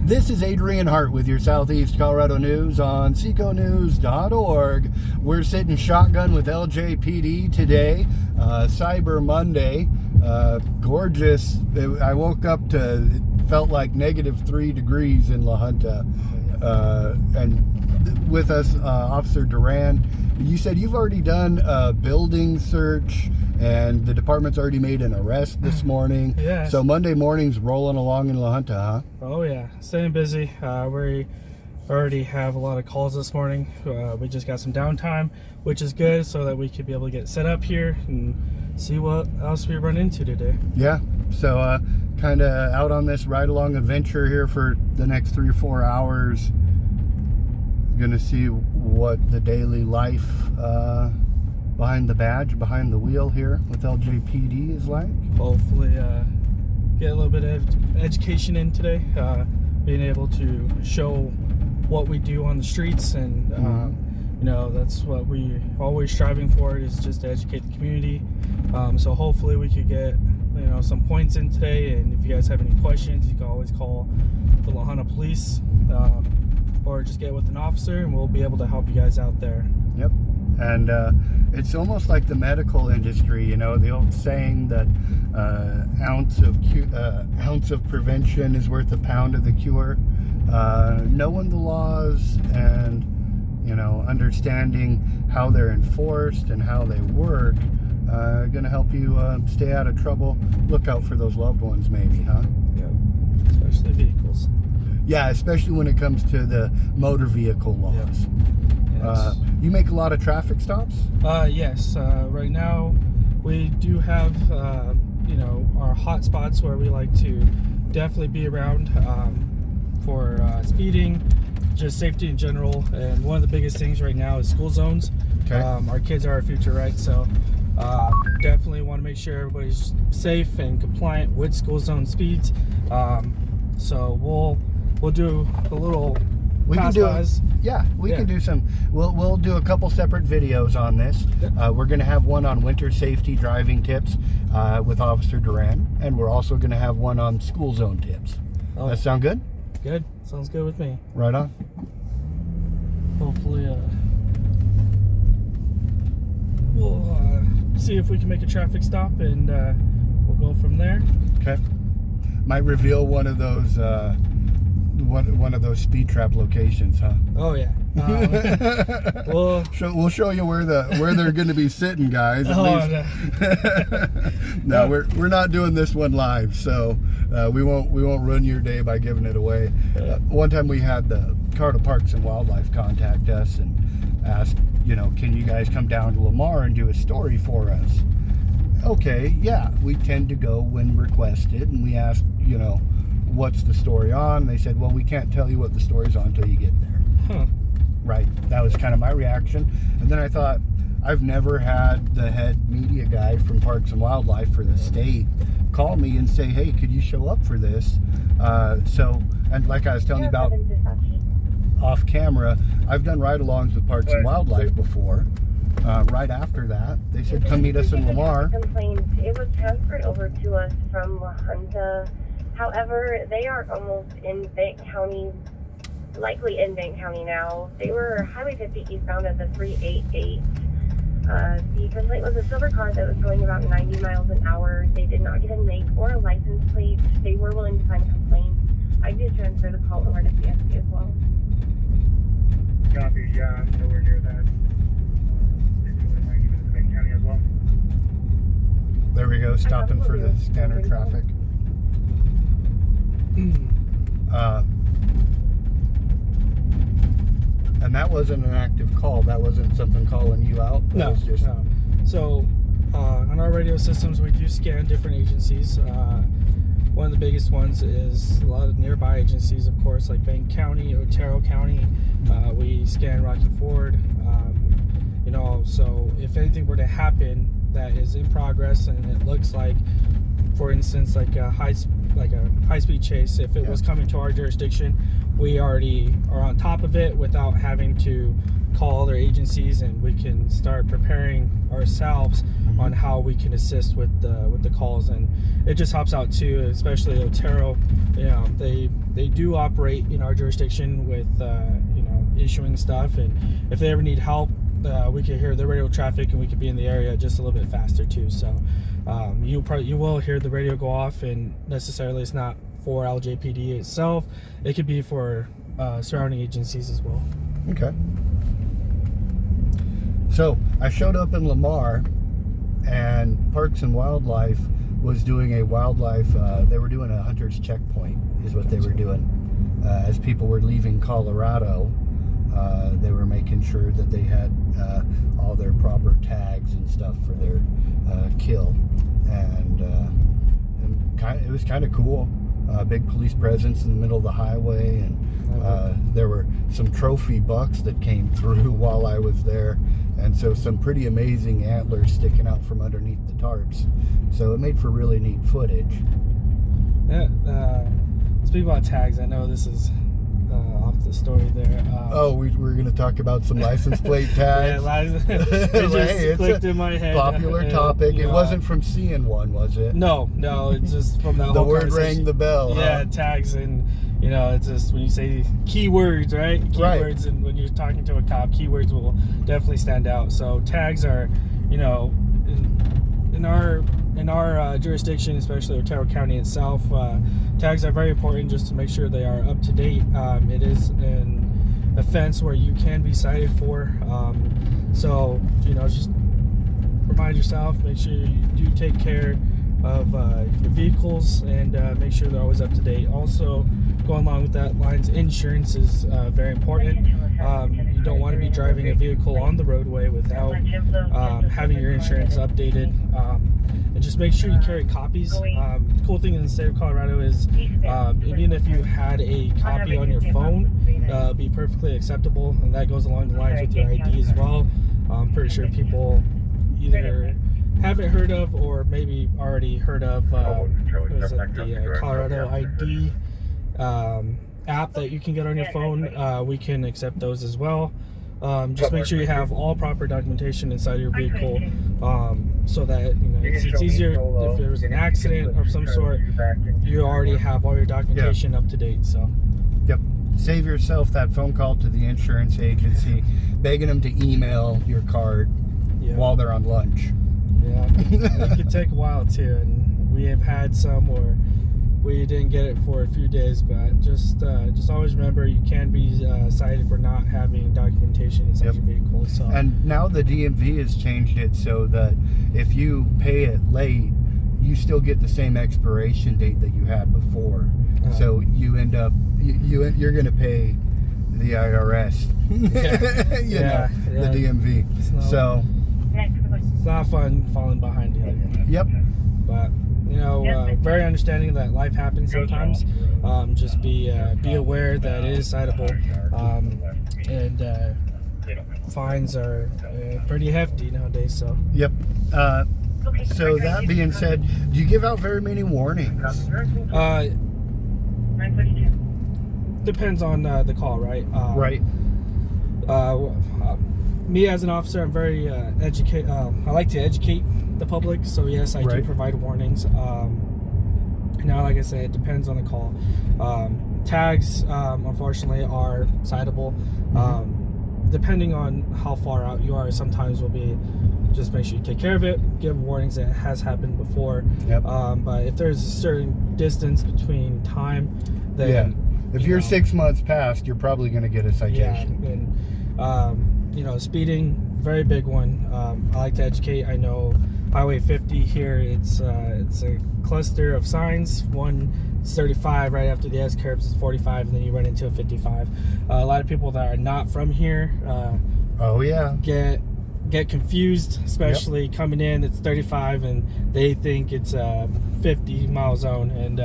This is Adrian Hart with your Southeast Colorado News on seconews.org. We're sitting shotgun with LJPD today, Cyber Monday. Gorgeous. I woke up to, it felt like -3 degrees in La Junta. And with us, Officer Duran. You said you've already done a building search and the department's already made an arrest this morning. Yes. So Monday morning's rolling along in La Junta, huh? Oh yeah, staying busy. We already have a lot of calls this morning. We just got some downtime, which is good, so that we could be able to get set up here and see what else we run into today. Yeah. So kind of out on this ride-along adventure here for the next 3 or 4 hours. Gonna see what the daily life behind the badge, behind the wheel here with LJPD is like. Hopefully get a little bit of education in today, being able to show what we do on the streets, and you know, that's what we always striving for, is just to educate the community. So hopefully we could get, you know, some points in today, and if you guys have any questions, you can always call the La Junta Police, or just get with an officer and we'll be able to help you guys out there. Yep. And it's almost like the medical industry, you know, the old saying that ounce of prevention is worth a pound of the cure. Knowing the laws and, you know, understanding how they're enforced and how they work, going to help you stay out of trouble. Look out for those loved ones, maybe, huh? Yeah, especially vehicles. Yeah, especially when it comes to the motor vehicle laws. Yep. Yes. You make a lot of traffic stops? Yes. Right now, we do have, you know, our hot spots where we like to definitely be around for speeding, just safety in general. And one of the biggest things right now is school zones. Okay. Our kids are our future, right? So definitely want to make sure everybody's safe and compliant with school zone speeds. So we'll do a little we can pass-bys. We can do some. We'll do a couple separate videos on this. We're going to have one on winter safety driving tips with Officer Duran, and we're also going to have one on school zone tips. Oh. That sound good? Good. Sounds good with me. Right on. Hopefully, we'll see if we can make a traffic stop, and we'll go from there. Okay. Might reveal one of those one of those speed trap locations, huh? Oh yeah. We'll show you where they're going to be sitting, guys. At least. No, we're not doing this one live, so we won't ruin your day by giving it away. One time we had the Colorado Parks and Wildlife contact us and ask, you know, can you guys come down to Lamar and do a story for us? Okay, yeah, we tend to go when requested, and we asked, you know, what's the story on? They said, well, we can't tell you what the story's on until you get there. Huh. Right. That was kind of my reaction. And then I thought, I've never had the head media guy from Parks and Wildlife for the state call me and say, hey, could you show up for this? And like I was telling you about off camera, I've done ride-alongs with Parks and Wildlife before. Right after that, they said, come meet us in Lamar. It was transferred over to us from La Junta. However, they are almost in Bank County, likely in Bank County now. They were Highway 50 eastbound at the 388. The complaint was a silver car that was going about 90 miles an hour. They did not get a make or a license plate. They were willing to sign a complaint. I did transfer the call over to CSP as well. Copy, yeah, I'm nowhere near that. Bank County as well. There we go, stopping for the standard traffic. And that wasn't an active call. That wasn't something calling you out. That was just... No. So on our radio systems, we do scan different agencies. One of the biggest ones is a lot of nearby agencies, of course, like Bank County, Otero County. We scan Rocky Ford. You know, so if anything were to happen that is in progress and it looks like, for instance, like a high-speed chase, if it was coming to our jurisdiction, we already are on top of it without having to call other agencies, and we can start preparing ourselves on how we can assist with the calls. And it just helps out too, especially Otero. They do operate in our jurisdiction with issuing stuff, and if they ever need help, we can hear the radio traffic, and we could be in the area just a little bit faster too. So you will hear the radio go off, and necessarily it's not for LJPD itself. It could be for surrounding agencies as well. Okay. So I showed up in Lamar, and Parks and Wildlife was doing a wildlife. They were doing a hunter's checkpoint, is what they were doing. As people were leaving Colorado, they were making sure that they had all their proper tags and stuff for their kill, and it was kind of cool. Big police presence in the middle of the highway, and there were some trophy bucks that came through while I was there, and so some pretty amazing antlers sticking out from underneath the tarps. So it made for really neat footage. Yeah. Speaking about tags, I know this is off the story there. We're going to talk about some license plate tags. It just clicked in my head. Popular topic. It wasn't from seeing one, was it? No, it's just from that the whole word rang the bell. Yeah, tags, and it's just when you say keywords, right? Keywords, right. And when you're talking to a cop, keywords will definitely stand out. So tags are, in our jurisdiction, especially Otero County itself, tags are very important just to make sure they are up to date. It is an offense where you can be cited for. So just remind yourself, make sure you do take care of your vehicles, and make sure they're always up to date. Also, going along with that lines, insurance is very important. You don't want to be driving a vehicle on the roadway without having your insurance updated. And just make sure you carry copies. The cool thing in the state of Colorado is even if you had a copy on your phone, be perfectly acceptable, and that goes along the lines with your ID as well. I'm pretty sure people either haven't heard of or maybe already heard of the Colorado ID app that you can get on your phone. We can accept those as well. Just make sure you have all proper documentation inside your vehicle, so that it's easier if there's an accident of some sort. You already have all your documentation up to date. So, yep. Save yourself that phone call to the insurance agency, begging them to email your card while they're on lunch. Yeah, it could take a while too, and we have had some where we didn't get it for a few days. But just always remember, you can be cited for not having documentation inside your vehicle. So, and now the DMV has changed it so that if you pay it late, you still get the same expiration date that you had before. So you end up you're going to pay the IRS, the DMV. It's not fun falling behind either. Yep. But very understanding that life happens sometimes. Just be aware that it is citable, and fines are pretty hefty nowadays. So. Yep. So that being said, do you give out very many warnings? Depends on the call, right? Right. Me as an officer, I'm very I like to educate the public, so yes, I do provide warnings. Now, like I said, it depends on the call. Tags, unfortunately, are citable. Depending on how far out you are, sometimes will be just make sure you take care of it, give warnings that it has happened before. Yep. But if there's a certain distance between time, then if you're 6 months past, you're probably going to get a citation. Yeah, and speeding, very big one. I like to educate. I know Highway 50 here, it's a cluster of signs. One is 35, right after the S curves is 45, and then you run into a 55. A lot of people that are not from here get confused, especially coming in. It's 35 and they think it's a 50 mile zone, and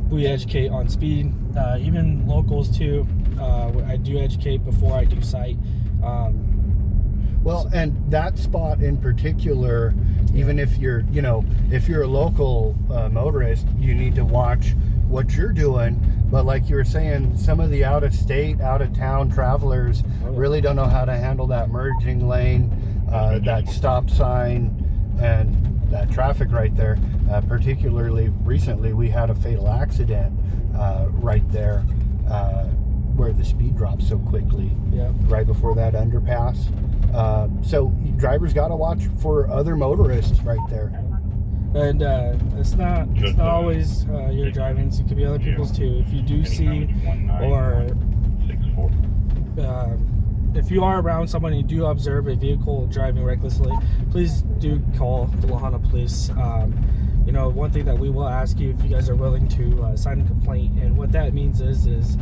we educate on speed. Even locals too. I do educate before I do cite. Well, and that spot in particular, even if you're a local motorist, you need to watch what you're doing, But like you were saying, some of the out-of-state, out-of-town travelers really don't know how to handle that merging lane, that stop sign, and that traffic right there. Particularly recently, we had a fatal accident right there where the speed dropped so quickly. Yep. Right before that underpass. So drivers got to watch for other motorists right there. And it's not always your driving. It could be other people's too. If you do see, or if you are around someone and you do observe a vehicle driving recklessly, please do call the Lahana Police. You know, one thing that we will ask you, if you guys are willing to sign a complaint, and what that means is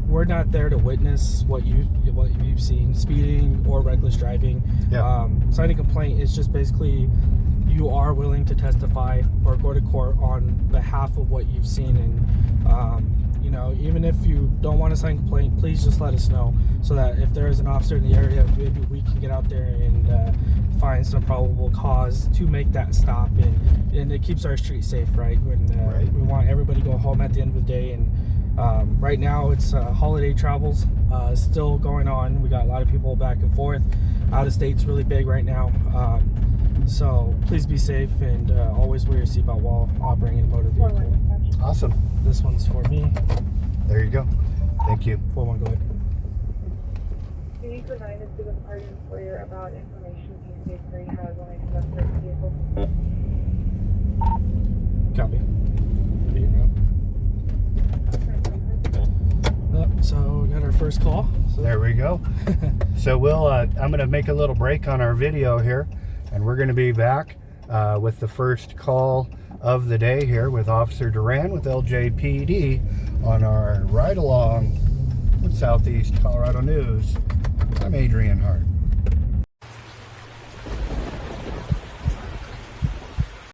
we're not there to witness what you've seen, speeding or reckless driving. Yeah. Signing a complaint is just basically you are willing to testify or go to court on behalf of what you've seen. And you know, even if you don't want to sign a complaint, please just let us know, so that if there is an officer in the area, maybe we can get out there and find some probable cause to make that stop, and it keeps our street safe, right? When we want everybody to go home at the end of the day. And right now it's holiday travels still going on. We got a lot of people back and forth. Out of state's really big right now. So please be safe, and always wear your seatbelt while operating a motor vehicle. Awesome. This one's for me. There you go. Thank you. 4-1, go ahead. Can you provide us with a part of employer about information he basically has when I conduct this vehicle? Copy. So we got our first call. So There we go. So we'll I'm going to make a little break on our video here, and we're going to be back with the first call of the day here with Officer Duran with LJPD on our ride along with Southeast Colorado News. I'm Adrian Hart.